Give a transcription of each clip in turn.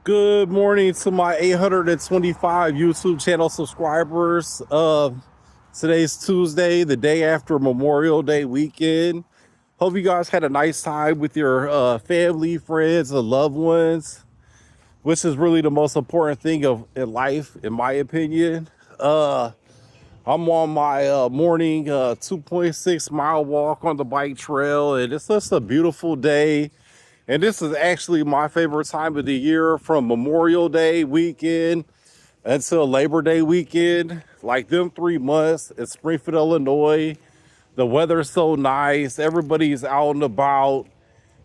Good morning to my 825 YouTube channel subscribers. Today's Tuesday, the day after Memorial Day weekend. Hope you guys had a nice time with your family, friends, and loved ones, which is really the most important thing in life, in my opinion. I'm on my morning 2.6 mile walk on the bike trail, and it's just a beautiful day. And this is actually my favorite time of the year, from Memorial Day weekend until Labor Day weekend. Like them 3 months in Springfield, Illinois. The weather's so nice. Everybody's out and about.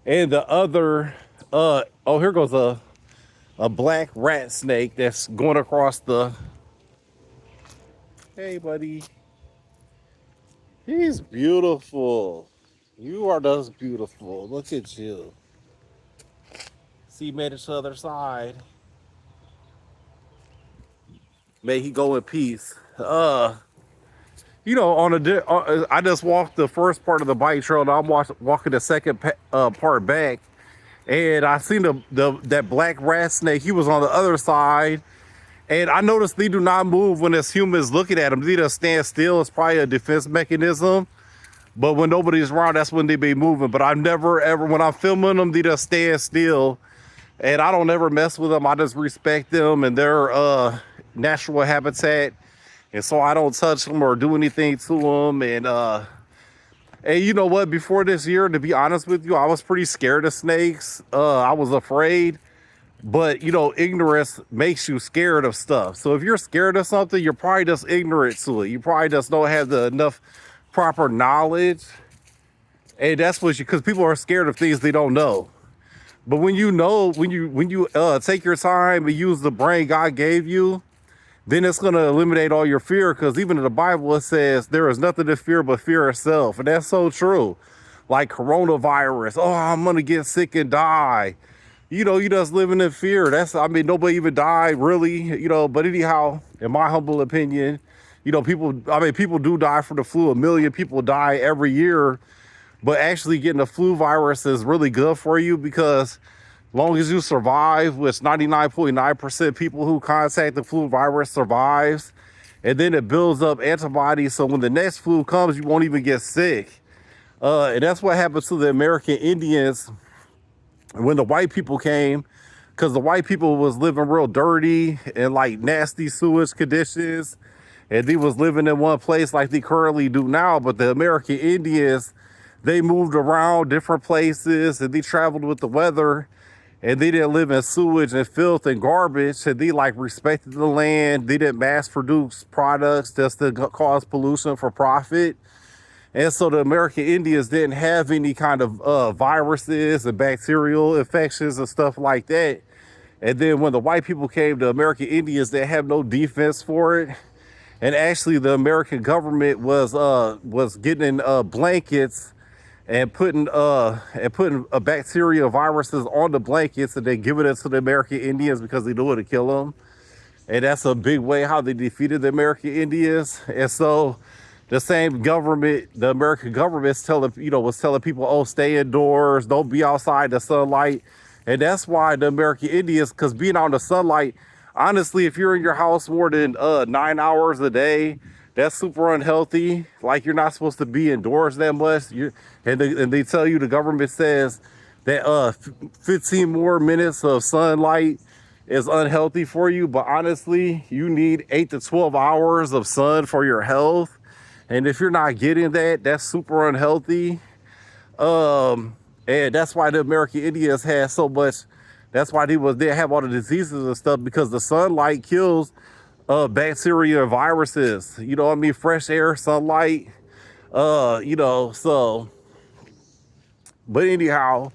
And the other, oh, here goes a black rat snake that's going across the, hey, buddy. He's beautiful. You are just beautiful. Look at you. See, he made it to the other side. May he go in peace. I just walked the first part of the bike trail, and I'm walking the second part back, and I seen that black rat snake. He was on the other side, and I noticed they do not move when there's humans looking at them. They just stand still. It's probably a defense mechanism. But when nobody's around, that's when they be moving. But I never ever, when I'm filming them, they just stand still, and I don't ever mess with them. I just respect them and their natural habitat. And so I don't touch them or do anything to them. And you know what? Before this year, to be honest with you, I was pretty scared of snakes. I was afraid. But, ignorance makes you scared of stuff. So if you're scared of something, you're probably just ignorant to it. You probably just don't have enough proper knowledge. And that's because people are scared of things they don't know. But when you know, when you take your time and use the brain God gave you, then it's going to eliminate all your fear, because even in the Bible, it says there is nothing to fear but fear itself. And that's so true. Like coronavirus. Oh, I'm going to get sick and die. You just living in fear. Nobody even died really, but anyhow, in my humble opinion, people do die from the flu. 1 million people die every year. But actually getting the flu virus is really good for you, because long as you survive, which 99.9% people who contact the flu virus survives, and then it builds up antibodies, so when the next flu comes, you won't even get sick. And that's what happened to the American Indians when the white people came, because the white people was living real dirty and like nasty sewage conditions, and they was living in one place like they currently do now. But the American Indians, they moved around different places, and they traveled with the weather, and they didn't live in sewage and filth and garbage, and they like respected the land. They didn't mass produce products just to cause pollution for profit. And so the American Indians didn't have any kind of viruses and bacterial infections and stuff like that. And then when the white people came, the American Indians, they have no defense for it. And actually the American government was getting blankets and putting bacteria viruses on the blankets, and they giving it to the American Indians because they knew it would kill them. And that's a big way how they defeated the American Indians. And so the same government, the American government, was telling people, oh, stay indoors, don't be outside the sunlight. And that's why the American Indians, because being out in the sunlight, honestly, if you're in your house more than 9 hours a day, that's super unhealthy. Like, you're not supposed to be indoors that much. And they tell you, the government says that 15 more minutes of sunlight is unhealthy for you. But honestly, you need 8 to 12 hours of sun for your health. And if you're not getting that, that's super unhealthy. And that's why the American Indians had so much. That's why they have all the diseases and stuff, because the sunlight kills bacteria and viruses. You know what I mean? Fresh air, sunlight. So. But anyhow,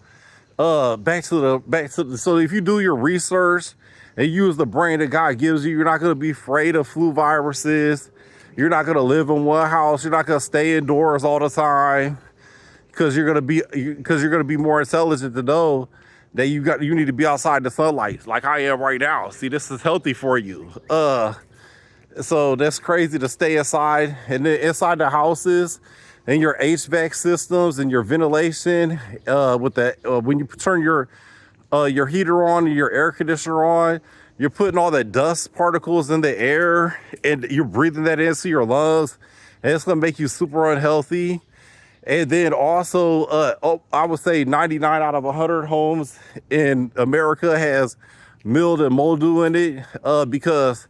so if you do your research and use the brain that God gives you, you're not gonna be afraid of flu viruses. You're not gonna live in one house. You're not gonna stay indoors all the time, because you're gonna be more intelligent to know that you need to be outside the sunlight, like I am right now. See, this is healthy for you. So that's crazy to stay inside, and then inside the houses and your HVAC systems and your ventilation, when you turn your your heater on and your air conditioner on, you're putting all that dust particles in the air and you're breathing that into your lungs, and it's gonna make you super unhealthy. And then also, I would say 99 out of 100 homes in America has mildew and mildew in it, because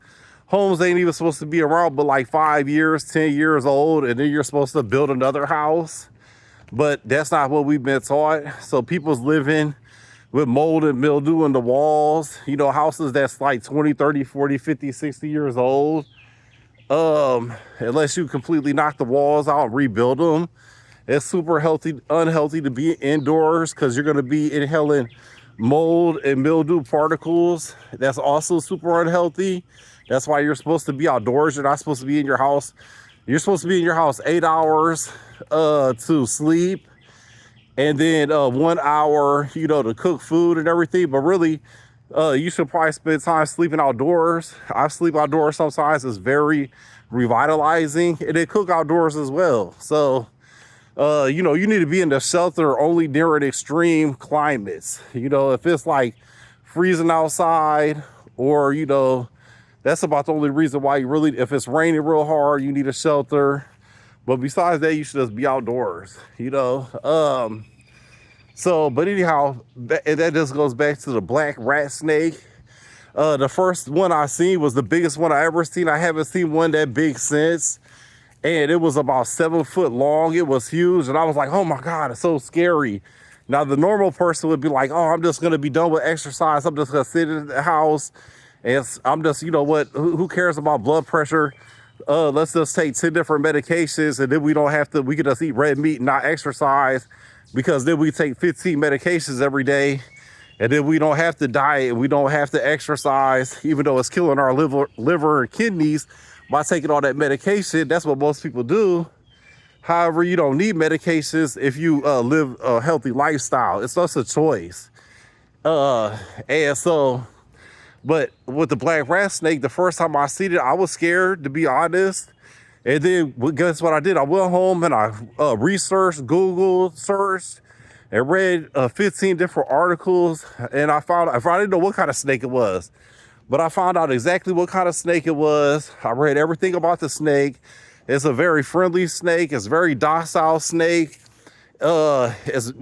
homes ain't even supposed to be around but like 5 years, 10 years old, and then you're supposed to build another house. But that's not what we've been taught. So people's living with mold and mildew in the walls, houses that's like 20, 30, 40, 50, 60 years old. Unless you completely knock the walls out and rebuild them. It's super unhealthy to be indoors because you're going to be inhaling mold and mildew particles. That's also super unhealthy. That's why you're supposed to be outdoors. You're not supposed to be in your house. You're supposed to be in your house 8 hours to sleep, and then 1 hour, to cook food and everything. But really, you should probably spend time sleeping outdoors. I sleep outdoors sometimes. It's very revitalizing, and they cook outdoors as well. So you need to be in the shelter only during extreme climates. If it's like freezing outside, or, that's about the only reason why if it's raining real hard, you need a shelter. But besides that, you should just be outdoors, but anyhow, that just goes back to the black rat snake. The first one I seen was the biggest one I ever seen. I haven't seen one that big since. And it was about 7 foot long. It was huge. And I was like, oh my God, it's so scary. Now, the normal person would be like, oh, I'm just going to be done with exercise. I'm just going to sit in the house. And I'm just, who cares about blood pressure? Let's just take 10 different medications. And then we could just eat red meat and not exercise. Because then we take 15 medications every day. And then we don't have to diet. And we don't have to exercise, even though it's killing our liver and kidneys. By taking all that medication. That's what most people do. However, you don't need medications if you live a healthy lifestyle. It's just a choice. And so, but with the black rat snake, the first time I seen it, I was scared, to be honest. And then, guess what I did? I went home and I researched, Googled, searched, and read 15 different articles. And I didn't know what kind of snake it was. But I found out exactly what kind of snake it was. I read everything about the snake. It's a very friendly snake. It's a very docile snake. It's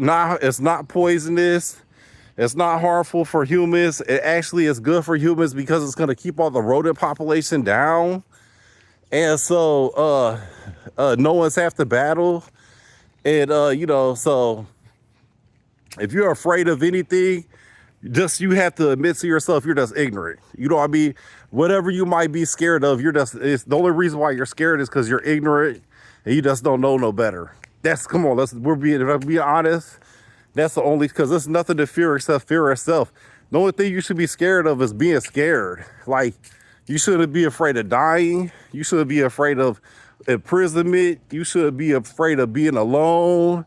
not poisonous. It's not harmful for humans. It actually is good for humans because it's going to keep all the rodent population down. And so no one's have to battle. And, so if you're afraid of anything, you have to admit to yourself you're just ignorant. You know what I mean? Whatever you might be scared of, it's the only reason why you're scared is because you're ignorant and you just don't know no better. Come on, if I'm being honest, that's the only, because there's nothing to fear except fear itself. The only thing you should be scared of is being scared. Like, you shouldn't be afraid of dying. You shouldn't be afraid of imprisonment. You shouldn't be afraid of being alone.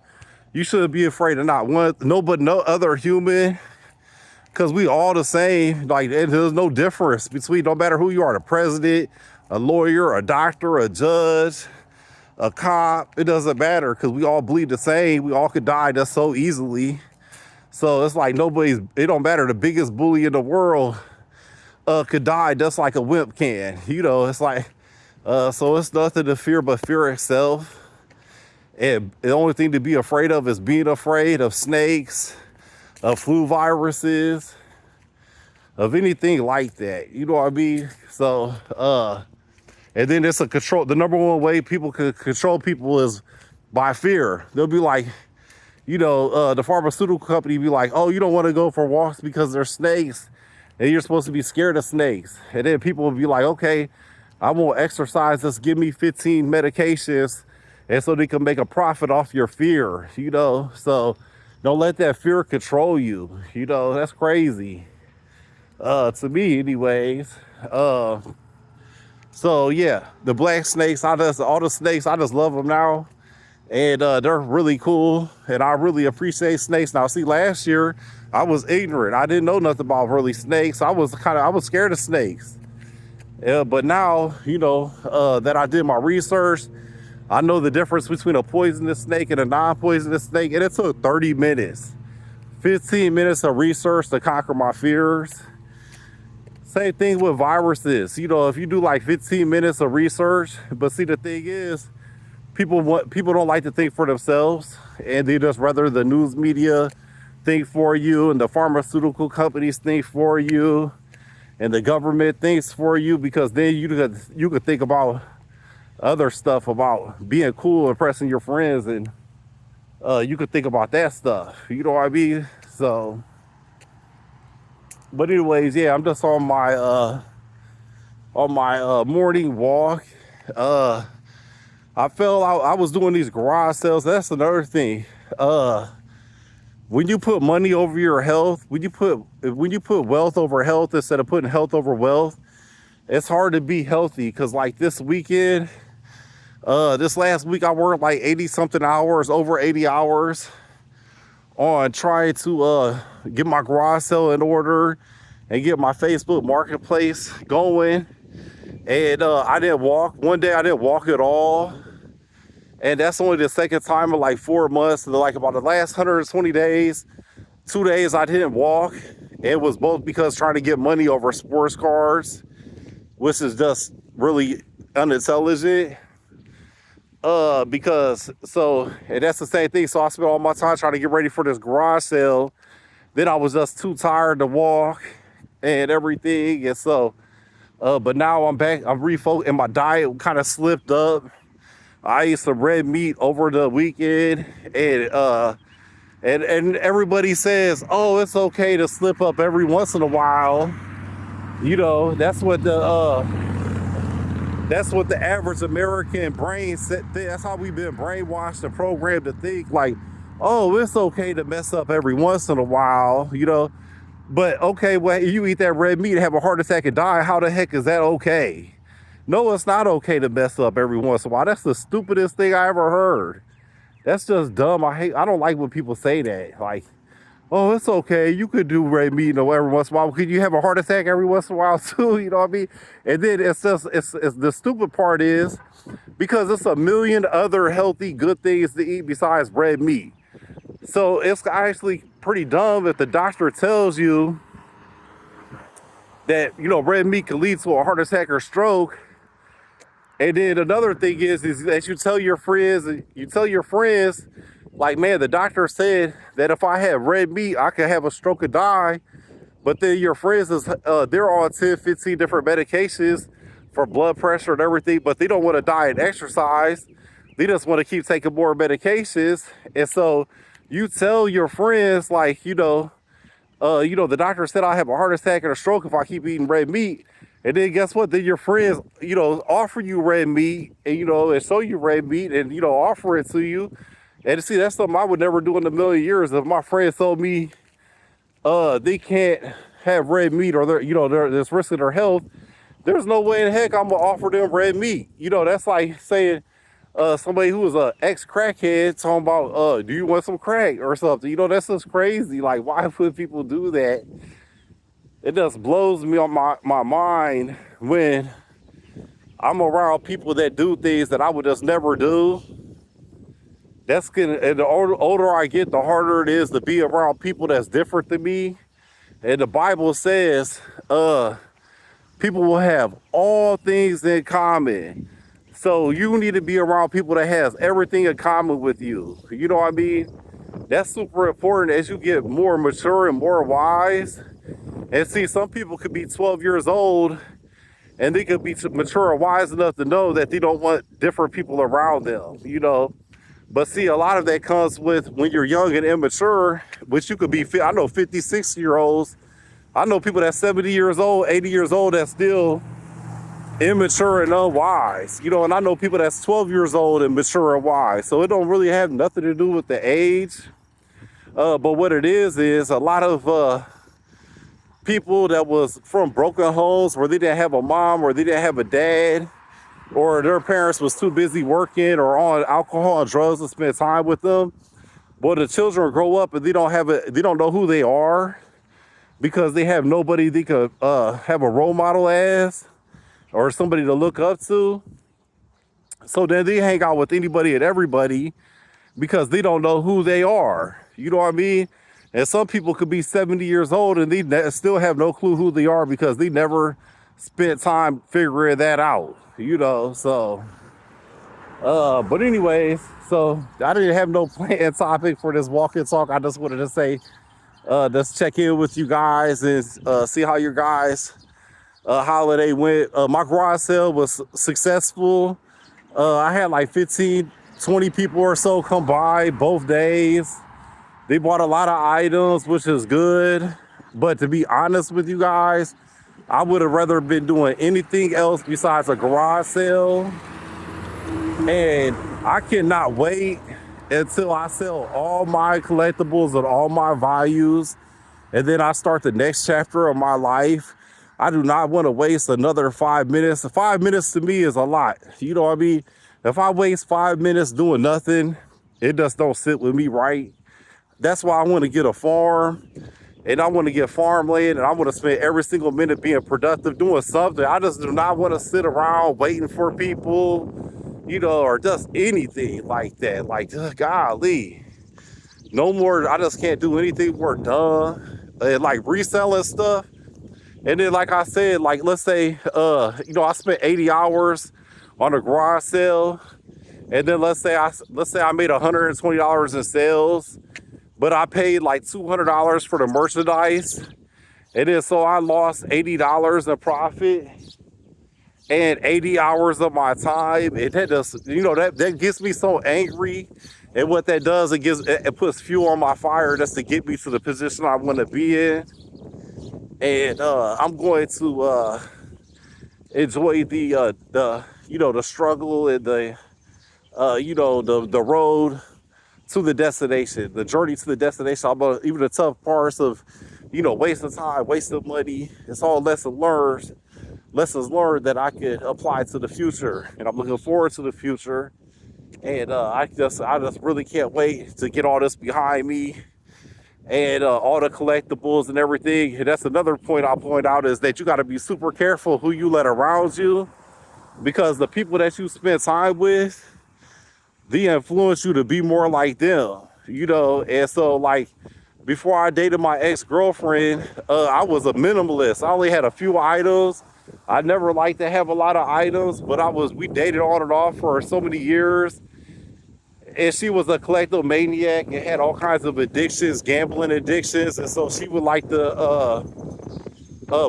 You shouldn't be afraid of no other human. Because we all the same, like, there's no difference between, no matter who you are, the president, a lawyer, a doctor, a judge, a cop, it doesn't matter because we all bleed the same. We all could die just so easily. So it's like it don't matter. The biggest bully in the world could die just like a wimp can. It's like, so it's nothing to fear but fear itself. And the only thing to be afraid of is being afraid of snakes, of flu viruses, of anything like that. You know what I mean? So, and then it's the number one way people can control people is by fear. They'll be like, the pharmaceutical company be like, oh, you don't want to go for walks because there's snakes and you're supposed to be scared of snakes. And then people will be like, okay, I won't exercise, just give me 15 medications. And so they can make a profit off your fear, so don't let that fear control you. That's crazy. To me anyways. So yeah, the black snakes, all the snakes, I just love them now. And they're really cool. And I really appreciate snakes. Now see, last year I was ignorant. I didn't know nothing about really snakes. I was scared of snakes. But now, that I did my research, I know the difference between a poisonous snake and a non-poisonous snake. And it took 30 minutes 15 minutes of research to conquer my fears. Same thing with viruses. You know, if you do like 15 minutes of research, but see, the thing is, people don't like to think for themselves, and they just rather the news media think for you, and the pharmaceutical companies think for you, and the government thinks for you, because then you could think about other stuff, about being cool, impressing your friends, and you could think about that stuff. You know what I mean? So, but anyways, yeah, I'm just on my morning walk. I felt I was doing these garage sales. That's another thing. When you put money over your health, when you put wealth over health instead of putting health over wealth, it's hard to be healthy. Cause like this weekend, this last week I worked like 80 something hours, over 80 hours on trying to get my garage sale in order and get my Facebook marketplace going. And I didn't walk. One day I didn't walk at all. And that's only the second time in like 4 months. Like about the last 120 days, 2 days I didn't walk. It was both because trying to get money over sports cards, which is just really unintelligent. And that's the same thing. So I spent all my time trying to get ready for this garage sale. Then I was just too tired to walk and everything. And so, but now I'm back. I'm refocused, and my diet kind of slipped up. I ate some red meat over the weekend, and everybody says, "Oh, it's okay to slip up every once in a while." You know, that's what the average American brain said. That's how we've been brainwashed and programmed to think like, "Oh, it's okay to mess up every once in a while." You know, but okay, well, you eat that red meat, have a heart attack, and die. How the heck is that okay? No, it's not okay to mess up every once in a while. That's the stupidest thing I ever heard. That's just dumb. I don't like when people say that. Like, oh, it's okay. You could do red meat every once in a while. Could you have a heart attack every once in a while too? You know what I mean? And then it's the stupid part is because it's a million other healthy, good things to eat besides red meat. So it's actually pretty dumb if the doctor tells you that, you know, red meat can lead to a heart attack or stroke. And then another thing is that you tell your friends, like, man, the doctor said that if I have red meat, I could have a stroke and die. But then your friends they're on 10, 15 different medications for blood pressure and everything, but they don't want to diet and exercise. They just want to keep taking more medications. And so you tell your friends, like, the doctor said I have a heart attack and a stroke if I keep eating red meat. And then guess what? Then your friends, offer you red meat and show you red meat and, offer it to you. And see, that's something I would never do in a million years. If my friends told me they can't have red meat or there's risk of their health, there's no way in heck I'm going to offer them red meat. That's like saying somebody who was an ex-crackhead talking about, do you want some crack or something? That's just crazy. Like, why would people do that? It just blows me on my mind when I'm around people that do things that I would just never do. And the older I get, the harder it is to be around people that's different than me. And the Bible says, people will have all things in common. So you need to be around people that has everything in common with you. You know what I mean? That's super important as you get more mature and more wise. And see, some people could be 12 years old and they could be mature and wise enough to know that they don't want different people around them, But see, a lot of that comes with when you're young and immature, which you could be, I know 50, 60-year-olds. I know people that's 70 years old, 80 years old that's still immature and unwise, and I know people that's 12 years old and mature and wise. So it don't really have nothing to do with the age. But what it is a lot of people that was from broken homes where they didn't have a mom or they didn't have a dad, or their parents was too busy working or on alcohol and drugs to spend time with them. Well, the children grow up and they don't know who they are because they have nobody they could have a role model as or somebody to look up to. So then they hang out with anybody and everybody because they don't know who they are. You know what I mean? And some people could be 70 years old and they still have no clue who they are because they never spent time figuring that out, you know. So but anyways, so I didn't have no planned topic for this walk and talk. I just wanted to say just check in with you guys and see how your guys holiday went. My garage sale was successful. I had like 15, 20 people or so come by both days. They bought a lot of items, which is good. But to be honest with you guys, I would have rather been doing anything else besides a garage sale. And I cannot wait until I sell all my collectibles and all my values. And then I start the next chapter of my life. I do not want to waste another 5 minutes. 5 minutes to me is a lot. You know what I mean? If I waste 5 minutes doing nothing, it just don't sit with me right. That's why I want to get a farm, and I want to get farmland, and I want to spend every single minute being productive doing something. I just do not want to sit around waiting for people, you know, or just anything like that. Like, golly, no more. I just can't do anything more done. And like reselling stuff. And then, like I said, like, let's say, you know, I spent 80 hours on a garage sale. And then let's say I made $120 in sales, but I paid like $200 for the merchandise. And then so I lost $80 in profit and 80 hours of my time. And that just, you know, that gets me so angry. And what that does, it puts fuel on my fire just to get me to the position I want to be in. And I'm going to enjoy the you know, the struggle and the you know, the road to the destination, the journey to the destination. Even the tough parts of, you know, wasting time, wasting money. It's all lessons learned that I could apply to the future, and I'm looking forward to the future. And I just really can't wait to get all this behind me. And all the collectibles and everything. And that's another point I'll point out, is that you got to be super careful who you let around you, because the people that you spend time with, they influence you to be more like them, you know. And so, like, before I dated my ex-girlfriend, I was a minimalist. I only had a few items. I never liked to have a lot of items, but we dated on and off for so many years. And she was a kleptomaniac and had all kinds of addictions, gambling addictions. And so she would like to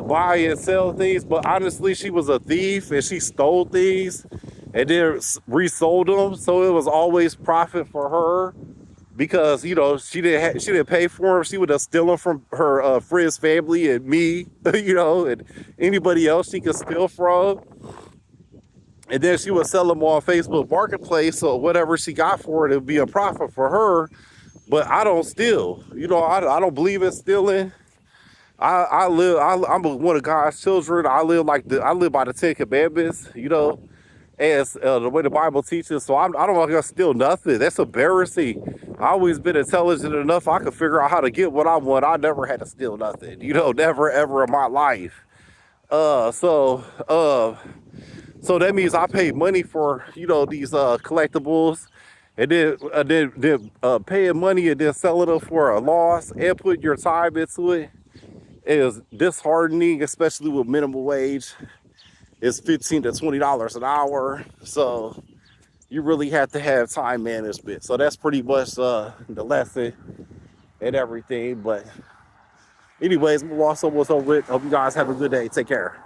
buy and sell things. But honestly, she was a thief and she stole things and then resold them. So it was always profit for her, because, you know, she didn't pay for them. She would have steal them from her friends, family, and me, you know, and anybody else she could steal from. And then she would sell them on Facebook Marketplace, so whatever she got for it, it would be a profit for her. But I don't steal. You know, I don't believe in stealing. I'm one of God's children. I live by the Ten Commandments, you know, as the way the Bible teaches. So I don't want to steal nothing. That's embarrassing. I always been intelligent enough. I could figure out how to get what I want. I never had to steal nothing, you know, never ever in my life. So that means I paid money for, you know, these collectibles, and then paying money and then selling them for a loss and putting your time into it is disheartening, especially with minimum wage. It's $15 to $20 an hour. So you really have to have time management. So that's pretty much the lesson and everything. But anyways, I'm also what's over it. Hope you guys have a good day. Take care.